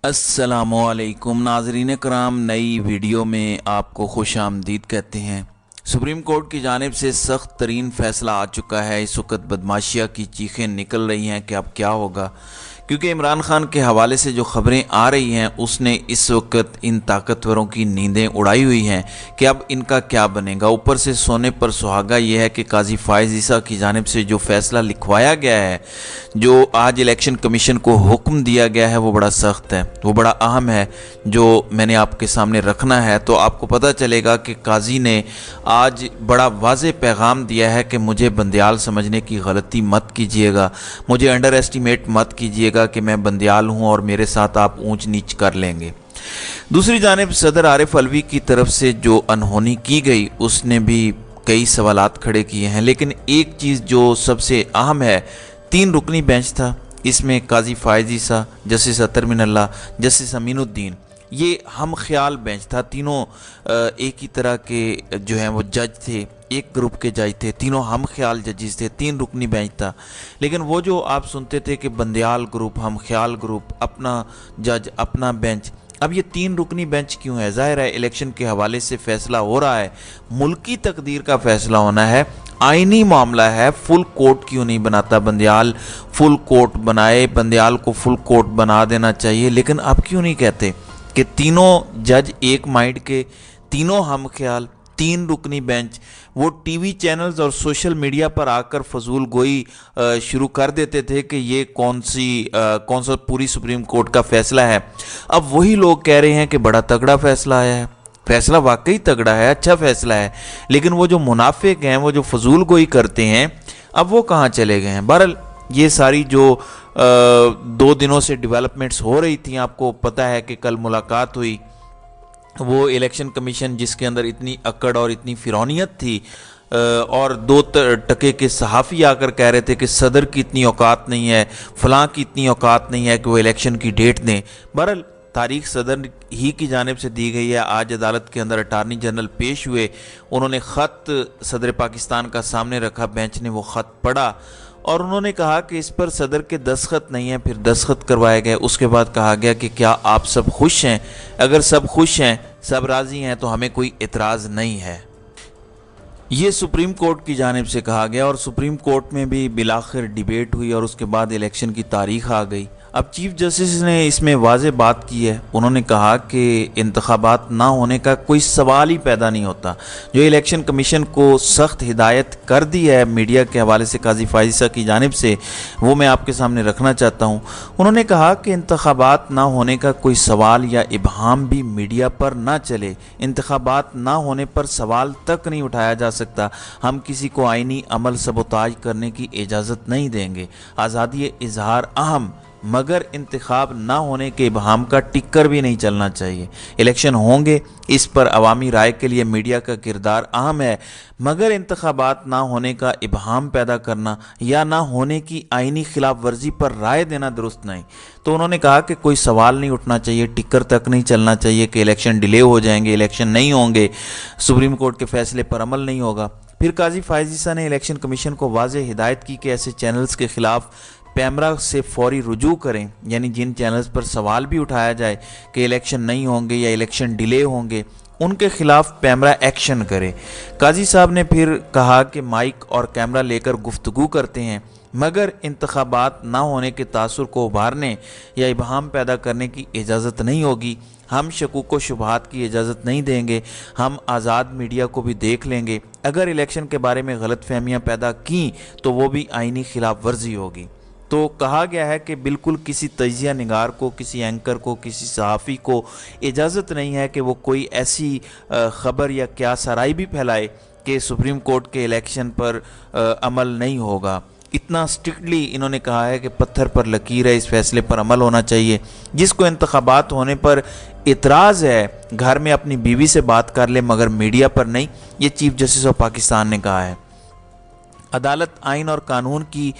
अस्सलामुअलैकुम नाज़रीन कराम, नई वीडियो में आपको खुश आमदीद कहते हैं। सुप्रीम कोर्ट की जानिब से सख्त तरीन फ़ैसला आ चुका है। इस वक्त बदमाशिया की चीखें निकल रही हैं कि अब क्या होगा, क्योंकि इमरान खान के हवाले से जो ख़बरें आ रही हैं उसने इस वक्त इन ताकतवरों की नींदें उड़ाई हुई हैं कि अब इनका क्या बनेगा। ऊपर से सोने पर सुहागा ये है कि काजी फ़ाइज़ ईसा की जानिब से जो फ़ैसला लिखवाया गया है, जो आज इलेक्शन कमीशन को हुक्म दिया गया है, वो बड़ा सख्त है, वो बड़ा अहम है, जो मैंने आपके सामने रखना है। तो आपको पता चलेगा कि काजी ने आज बड़ा वाज़े पैगाम दिया है कि मुझे बंदियाल समझने की गलती मत कीजिएगा, मुझे अंडर एस्टिमेट मत कीजिएगा कि मैं बंदियाल हूँ और मेरे साथ आप ऊंच नीच कर लेंगे। दूसरी जानिब सदर आरिफ अलवी की तरफ से जो अनहोनी की गई उसने भी कई सवालात खड़े किए हैं, लेकिन एक चीज़ जो सबसे अहम है, 3 रुकनी बेंच था, इसमें काजी फ़ाइज़ ईसा, जस्टिस अतर मिनल्ला, जस्टिस अमीनुद्दीन, ये हम ख्याल बेंच था। तीनों एक ही तरह के जो हैं वो जज थे, एक ग्रुप के जज थे, तीनों हम ख्याल जजेस थे, 3 रुकनी बेंच था। लेकिन वो जो आप सुनते थे कि बंदियाल ग्रुप, हम ख्याल ग्रुप, अपना जज, अपना बेंच, अब ये 3 रुकनी बेंच क्यों है? ज़ाहिर है इलेक्शन के हवाले से फ़ैसला हो रहा है, मुल्की तकदीर का फ़ैसला होना है, आइनी मामला है। फुल कोर्ट क्यों नहीं बनाता बंदियाल? फुल कोर्ट बनाए, बंदियाल को फुल कोर्ट बना देना चाहिए। लेकिन अब क्यों नहीं कहते कि तीनों जज एक माइंड के, तीनों हम ख्याल, 3 रुकनी बेंच वो टीवी चैनल्स और सोशल मीडिया पर आकर फजूल गोई शुरू कर देते थे कि ये कौन सा पूरी सुप्रीम कोर्ट का फ़ैसला है। अब वही लोग कह रहे हैं कि बड़ा तगड़ा फ़ैसला आया है। फ़ैसला वाकई तगड़ा है, अच्छा फ़ैसला है, लेकिन वो जो मुनाफिक हैं, वो जो फजूल गोई करते हैं, अब वो कहाँ चले गए हैं? बहरहाल ये सारी जो 2 दिनों से डेवलपमेंट्स हो रही थी, आपको पता है कि कल मुलाकात हुई, वो इलेक्शन कमीशन जिसके अंदर इतनी अकड़ और इतनी फिरौनियत थी, और 2 टके के सहाफ़ी आकर कह रहे थे कि सदर की इतनी औकात नहीं है, फ़लाँ की इतनी औकात नहीं है कि वो इलेक्शन की डेट दें। बहरहाल तारीख सदर ही की जानिब से दी गई है। आज अदालत के अंदर अटारनी जनरल पेश हुए, उन्होंने ख़त सदर पाकिस्तान का सामने रखा, बेंच ने वो ख़त पढ़ा और उन्होंने कहा कि इस पर सदर के दस्तखत नहीं हैं। फिर दस्तखत करवाए गए। उसके बाद कहा गया कि क्या आप सब खुश हैं? अगर सब खुश हैं, सब राज़ी हैं, तो हमें कोई एतराज़ नहीं है। ये सुप्रीम कोर्ट की जानिब से कहा गया और सुप्रीम कोर्ट में भी बिलाखिर डिबेट हुई और उसके बाद इलेक्शन की तारीख आ गई। अब चीफ जस्टिस ने इसमें वाज़े बात की है। उन्होंने कहा कि इंतखाबात ना होने का कोई सवाल ही पैदा नहीं होता। जो इलेक्शन कमीशन को सख्त हिदायत कर दी है मीडिया के हवाले से काजी फ़ाइज़ ईसा की जानिब से, वो मैं आपके सामने रखना चाहता हूँ। उन्होंने कहा कि इंतखाबात ना होने का कोई सवाल या इबहाम भी मीडिया पर ना चले। इंतखाबात ना होने पर सवाल तक नहीं उठाया जा सकता। हम किसी को आइनी अमल सबोताज करने की इजाज़त नहीं देंगे। आज़ादी इजहार अहम, मगर इंतखाब ना होने के इबहाम का टिक्कर भी नहीं चलना चाहिए। इलेक्शन होंगे, इस पर अवामी राय के लिए मीडिया का किरदार अहम है, मगर इंतखाबात ना होने का इबहाम पैदा करना या ना होने की आइनी खिलाफ वर्जी पर राय देना दुरुस्त नहीं। तो उन्होंने कहा कि कोई सवाल नहीं उठना चाहिए, टिक्कर तक नहीं चलना चाहिए कि इलेक्शन डिले हो जाएंगे, इलेक्शन नहीं होंगे, सुप्रीम कोर्ट के फैसले पर अमल नहीं होगा। फिर काजी फ़ाइज़ ईसा ने इलेक्शन कमीशन को वाज़े हिदायत की कि ऐसे चैनल्स के खिलाफ पैमरा से फौरी रुजू करें, यानी जिन चैनल्स पर सवाल भी उठाया जाए कि इलेक्शन नहीं होंगे या इलेक्शन डिले होंगे, उनके खिलाफ पैमरा एक्शन करे। काजी साहब ने फिर कहा कि माइक और कैमरा लेकर गुफ्तगू करते हैं, मगर इंतखाबात ना होने के तासुर को उभारने या इबहाम पैदा करने की इजाज़त नहीं होगी। हम शकूक व शुबहात की इजाज़त नहीं देंगे। हम आज़ाद मीडिया को भी देख लेंगे। अगर इलेक्शन के बारे में गलत फहमियाँ पैदा की तो वो भी आइनी खिलाफ वर्जी होगी। तो कहा गया है कि बिल्कुल किसी तजिया निगार को, किसी एंकर को, किसी सहाफ़ी को इजाज़त नहीं है कि वो कोई ऐसी ख़बर या क्या सराई भी फैलाए कि सुप्रीम कोर्ट के इलेक्शन पर अमल नहीं होगा। इतना स्ट्रिक्टली इन्होंने कहा है कि पत्थर पर लकीर है, इस फैसले पर अमल होना चाहिए। जिसको इंतखाबात होने पर इतराज़ है, घर में अपनी बीवी से बात कर ले, मगर मीडिया पर नहीं। ये चीफ जस्टिस ऑफ पाकिस्तान ने कहा है। अदालत आइन और कानून की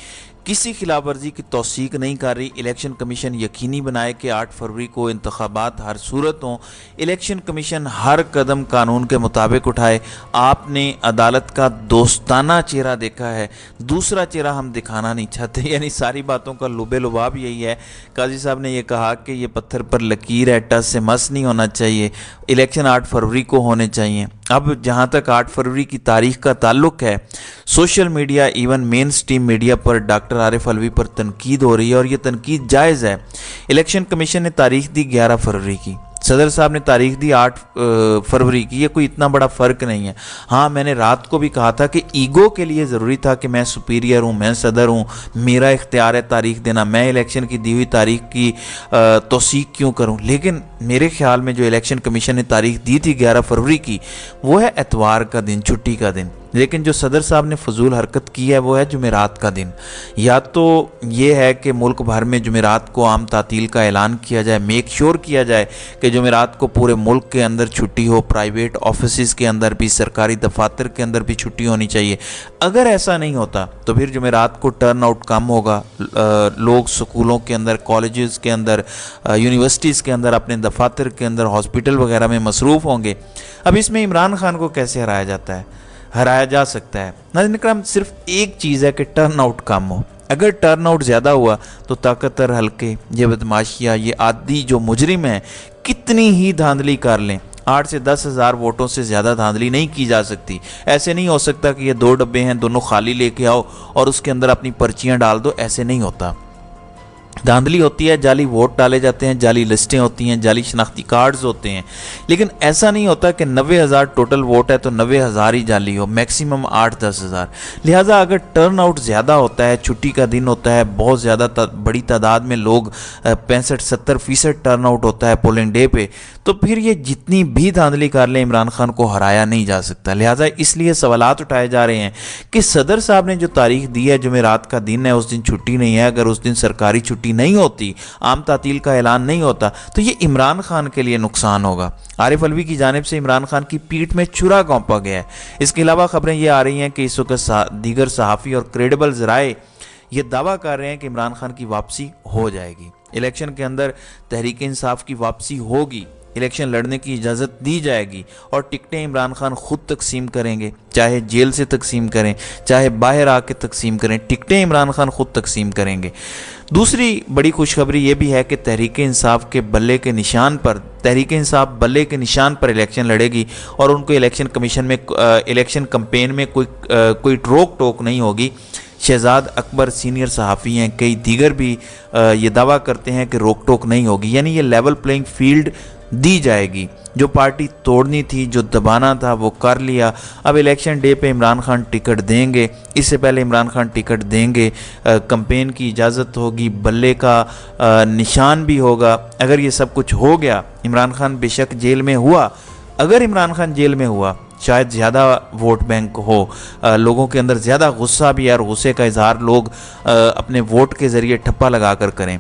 किसी खिलाफ वर्जी की तौसीक नहीं कर रही। इलेक्शन कमीशन यकीनी बनाए कि 8 फरवरी को इंतखाबात हर सूरत हों। इलेक्शन कमीशन हर कदम कानून के मुताबिक उठाए। आपने अदालत का दोस्ताना चेहरा देखा है, दूसरा चेहरा हम दिखाना नहीं चाहते। यानी सारी बातों का लुबे लुबाब यही है। काजी साहब ने यह कहा कि ये पत्थर पर लकीर है, टस से मस नहीं होना चाहिए। इलेक्शन 8 फरवरी को होने चाहिए। अब जहाँ तक 8 फरवरी की तारीख का ताल्लुक है, social media even main stream media पर डॉक्टर आरिफ अलवी पर तनकीद हो रही है और ये तनकीद जायज़ है। इलेक्शन कमीशन ने तारीख दी 11 फरवरी की, सदर साहब ने तारीख दी 8 फरवरी की। ये कोई इतना बड़ा फ़र्क नहीं है। हाँ, मैंने रात को भी कहा था कि ईगो के लिए ज़रूरी था कि मैं सुपीरियर हूँ, मैं सदर हूँ, मेरा इख्तियार है तारीख देना, मैं इलेक्शन की दी हुई तारीख की तौसीक क्यों करूँ। लेकिन मेरे ख्याल में जो इलेक्शन कमीशन ने तारीख दी थी 11 फरवरी की, वो है एतवार का दिन, छुट्टी का दिन। लेकिन जो सदर साहब ने फजूल हरकत की है वो है जुमेरात का दिन। या तो ये है कि मुल्क भर में जुमेरात को आम तातील का ऐलान किया जाए, मेक श्योर किया जाए कि जुमेरात को पूरे मुल्क के अंदर छुट्टी हो, प्राइवेट ऑफिस के अंदर भी, सरकारी दफातर के अंदर भी छुट्टी होनी चाहिए। अगर ऐसा नहीं होता तो फिर जुमेरात को टर्न आउट कम होगा, लोग स्कूलों के अंदर, कॉलेजेस के अंदर, यूनिवर्सिटीज़ के अंदर, अपने दफातर के अंदर, हॉस्पिटल वगैरह में मसरूफ़ होंगे। अब इसमें इमरान खान को कैसे हराया जाता है? हराया जा सकता है। नाज़रीन इकराम, सिर्फ एक चीज़ है कि टर्न आउट कम हो। अगर टर्न आउट ज़्यादा हुआ तो ताकतवर हल्के, ये बदमाशियाँ, ये आदि जो मुजरिम हैं, कितनी ही धांधली कर लें, 8 से 10 हज़ार वोटों से ज़्यादा धांधली नहीं की जा सकती। ऐसे नहीं हो सकता कि ये 2 डब्बे हैं, दोनों खाली लेके आओ और उसके अंदर अपनी पर्चियाँ डाल दो। ऐसे नहीं होता। धांधली होती है, जाली वोट डाले जाते हैं, जाली लिस्टें होती हैं, जाली शनाख्ती कार्ड्स होते हैं। लेकिन ऐसा नहीं होता कि 90,000 टोटल वोट है तो 90,000 ही जाली हो, मैक्सिमम 8-10 हज़ार। लिहाजा अगर टर्न आउट ज़्यादा होता है, छुट्टी का दिन होता है, बहुत ज़्यादा बड़ी तादाद में लोग 65-70% टर्न आउट होता है पोलिंग डे पे, तो फिर ये जितनी भी धांधली कर लें, इमरान खान को हराया नहीं जा सकता। लिहाजा इसलिए सवालात उठाए जा रहे हैं कि सदर साहब ने जो तारीख दी है, जुमेरात का दिन है, उस दिन छुट्टी नहीं है। अगर उस दिन सरकारी छुट्टी नहीं होती, आम तातील का ऐलान नहीं होता, तो ये इमरान खान के लिए नुकसान होगा। आरिफ अलवी की जानिब से इमरान खान की पीठ में छुरा घोंपा गया है। इसके अलावा खबरें ये आ रही हैं कि इस वक्त दीगर सहाफ़ी और क्रेडिबल ज़राए ये दावा कर रहे हैं कि इमरान खान की वापसी हो जाएगी। इलेक्शन के अंदर तहरीक इंसाफ की वापसी होगी, इलेक्शन लड़ने की इजाज़त दी जाएगी और टिकटें इमरान खान खुद तकसीम करेंगे, चाहे जेल से तकसीम करें, चाहे बाहर आके तकसीम करें, टिकटें इमरान खान खुद तकसीम करेंगे। दूसरी बड़ी खुशखबरी ये भी है कि तहरीक इंसाफ के बल्ले के निशान पर, तहरीक इंसाफ बल्ले के निशान पर इलेक्शन लड़ेगी और उनको इलेक्शन कमीशन में, इलेक्शन कैंपेन में कोई रोक टोक नहीं होगी। शहजाद अकबर सीनियर सहाफ़ी हैं, कई दीगर भी ये दावा करते हैं कि रोक टोक नहीं होगी। यानी ये लेवल प्लेइंग फील्ड दी जाएगी। जो पार्टी तोड़नी थी, जो दबाना था, वो कर लिया। अब इलेक्शन डे पे इमरान खान टिकट देंगे, इससे पहले इमरान खान टिकट देंगे, कैंपेन की इजाज़त होगी, बल्ले का निशान भी होगा। अगर ये सब कुछ हो गया, इमरान खान बेशक जेल में हुआ, अगर इमरान खान जेल में हुआ, शायद ज़्यादा वोट बैंक हो, लोगों के अंदर ज़्यादा गुस्सा भी है और गुस्से का इजहार लोग अपने वोट के ज़रिए ठप्पा लगा कर करें।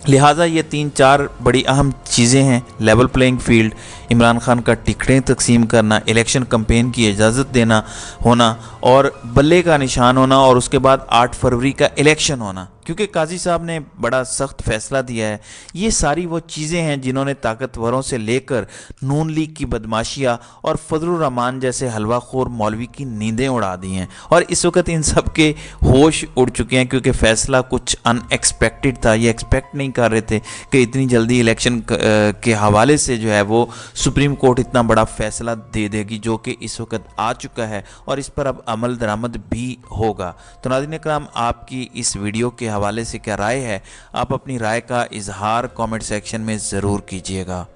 लिहाजा ये 3-4 बड़ी अहम चीज़ें हैं। Level playing field, Imran Khan का टिकटें तकसीम करना, इलेक्शन कैंपेन की इजाज़त देना होना और बल्ले का निशान होना और उसके बाद 8 फरवरी का इलेक्शन होना। क्योंकि काजी साहब ने बड़ा सख्त फैसला दिया है। ये सारी वो चीज़ें हैं जिन्होंने ताकतवरों से लेकर नून लीग की बदमाशियाँ और फजलुर रहमान जैसे हलवाखोर मौलवी की नींदें उड़ा दी हैं और इस वक्त इन सब के होश उड़ चुके हैं, क्योंकि फ़ैसला कुछ अनएक्सपेक्टेड था। ये एक्सपेक्ट नहीं कर रहे थे कि इतनी जल्दी इलेक्शन के हवाले से जो है वो सुप्रीम कोर्ट इतना बड़ा फ़ैसला दे देगी, जो कि इस वक्त आ चुका है और इस पर अब अमल दरामद भी होगा। तो नाज़रीन इकराम, आपकी इस वीडियो के हवाले से क्या राय है? आप अपनी राय का इजहार कमेंट सेक्शन में ज़रूर कीजिएगा।